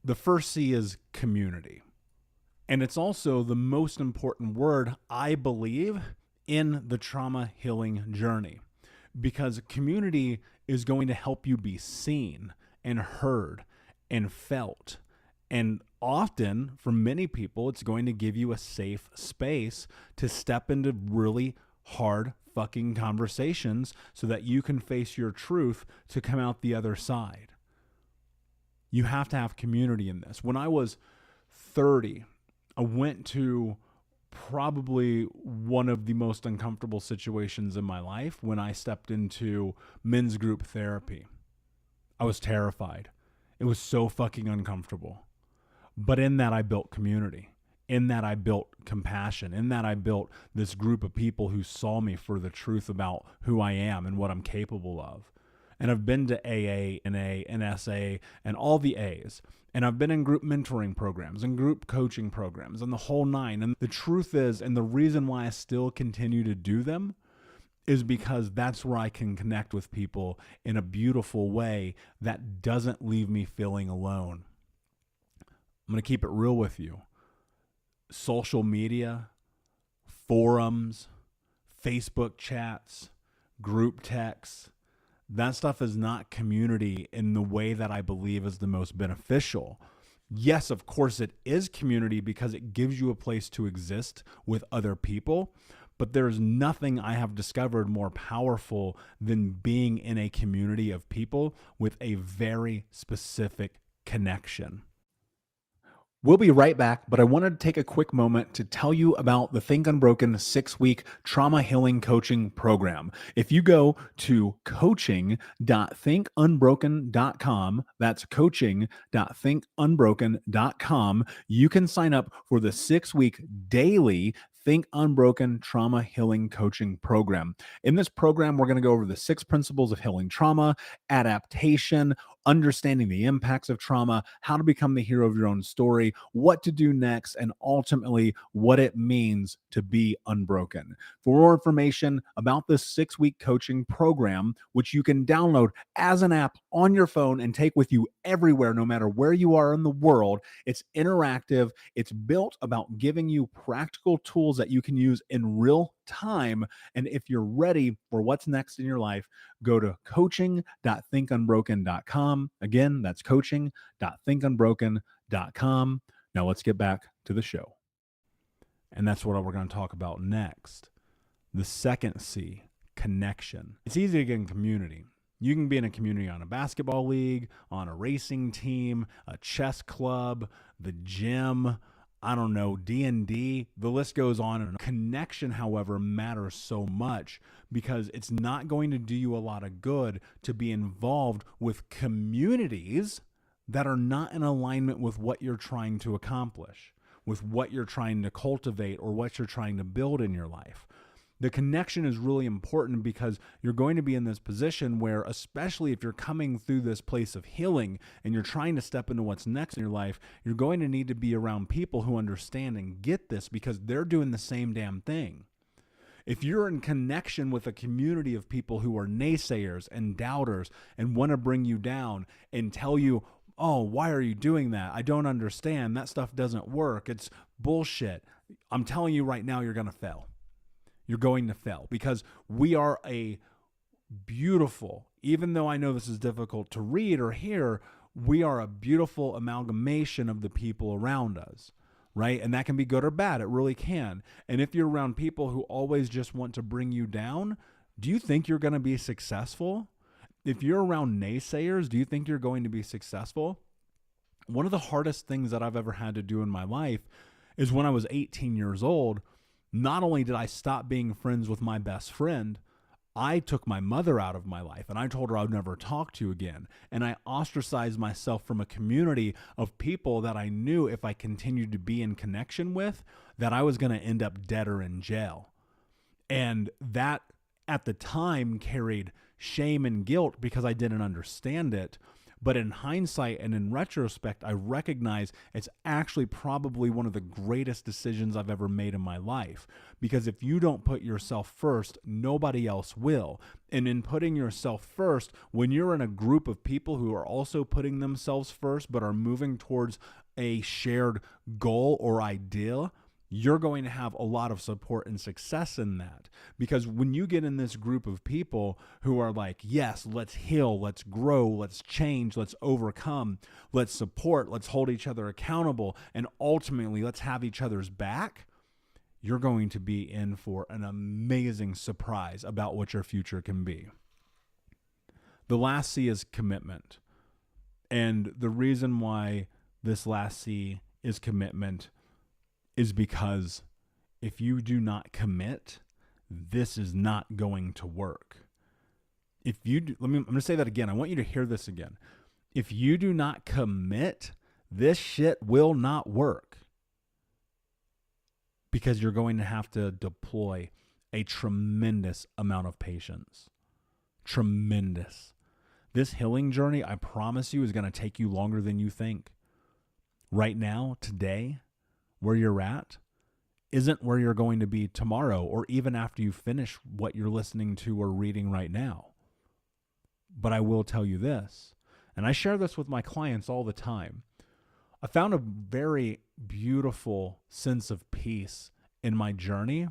The first C is community. And it's also the most important word, I believe, in the trauma healing journey, because community is going to help you be seen and heard and felt. And often, for many people, it's going to give you a safe space to step into really hard fucking conversations so that you can face your truth to come out the other side. You have to have community in this. When I was 30, I went to probably one of the most uncomfortable situations in my life when I stepped into men's group therapy. I was terrified. It was so fucking uncomfortable. But in that, I built community. In that, I built compassion. In that, I built this group of people who saw me for the truth about who I am and what I'm capable of. And I've been to AA, NA, NSA, and all the A's. And I've been in group mentoring programs and group coaching programs and the whole nine. And the truth is, and the reason why I still continue to do them is because that's where I can connect with people in a beautiful way that doesn't leave me feeling alone. I'm going to keep it real with you. Social media, forums, Facebook chats, group texts, that stuff is not community in the way that I believe is the most beneficial. Yes, of course it is community because it gives you a place to exist with other people, but there's nothing I have discovered more powerful than being in a community of people with a very specific connection. We'll be right back, but I wanted to take a quick moment to tell you about the Think Unbroken 6-week trauma healing coaching program. If you go to coaching.thinkunbroken.com, that's coaching.thinkunbroken.com, you can sign up for the 6-week daily Think Unbroken Trauma Healing Coaching Program. In this program, we're going to go over the 6 principles of healing trauma, adaptation, understanding the impacts of trauma, how to become the hero of your own story, what to do next, and ultimately what it means to be unbroken. For more information about this 6-week coaching program, which you can download as an app on your phone and take with you everywhere, no matter where you are in the world, it's interactive. It's built about giving you practical tools that you can use in real time. And if you're ready for what's next in your life, go to coaching.thinkunbroken.com. Again, that's coaching.thinkunbroken.com. Now let's get back to the show. And that's what we're going to talk about next. The second C, connection. It's easy to get in community. You can be in a community on a basketball league, on a racing team, a chess club, the gym, I don't know, D&D, the list goes on. And connection, however, matters so much because it's not going to do you a lot of good to be involved with communities that are not in alignment with what you're trying to accomplish, with what you're trying to cultivate or what you're trying to build in your life. The connection is really important because you're going to be in this position where, especially if you're coming through this place of healing and you're trying to step into what's next in your life, you're going to need to be around people who understand and get this because they're doing the same damn thing. If you're in connection with a community of people who are naysayers and doubters and want to bring you down and tell you, oh, why are you doing that? I don't understand. That stuff doesn't work. It's bullshit. I'm telling you right now, you're going to fail. You're going to fail because we are a beautiful, even though I know this is difficult to read or hear, we are a beautiful amalgamation of the people around us, right? And that can be good or bad. It really can. And if you're around people who always just want to bring you down, do you think you're going to be successful? If you're around naysayers, do you think you're going to be successful? One of the hardest things that I've ever had to do in my life is when I was 18 years old. Not only did I stop being friends with my best friend, I took my mother out of my life and I told her I would never talk to again. And I ostracized myself from a community of people that I knew if I continued to be in connection with, that I was going to end up dead or in jail. And that at the time carried shame and guilt because I didn't understand it. But in hindsight and in retrospect, I recognize it's actually probably one of the greatest decisions I've ever made in my life. Because if you don't put yourself first, nobody else will. And in putting yourself first, when you're in a group of people who are also putting themselves first but are moving towards a shared goal or ideal, you're going to have a lot of support and success in that. Because when you get in this group of people who are like, yes, let's heal, let's grow, let's change, let's overcome, let's support, let's hold each other accountable, and ultimately let's have each other's back, you're going to be in for an amazing surprise about what your future can be. The last C is commitment. And the reason why this last C is commitment is because if you do not commit, this is not going to work. If you do, I'm going to say that again. I want you to hear this again. If you do not commit, this shit will not work, because you're going to have to deploy a tremendous amount of patience. Tremendous. This healing journey, I promise you, is going to take you longer than you think. Right now, today, where you're at isn't where you're going to be tomorrow, or even after you finish what you're listening to or reading right now. But I will tell you this, and I share this with my clients all the time. I found a very beautiful sense of peace in my journey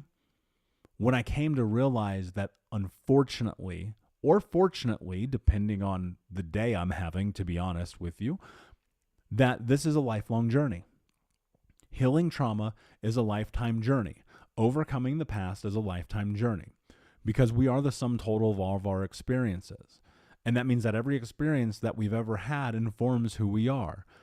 when I came to realize that, unfortunately, or fortunately, depending on the day I'm having, to be honest with you, that this is a lifelong journey. Healing trauma is a lifetime journey. Overcoming the past is a lifetime journey, because we are the sum total of all of our experiences. And that means that every experience that we've ever had informs who we are.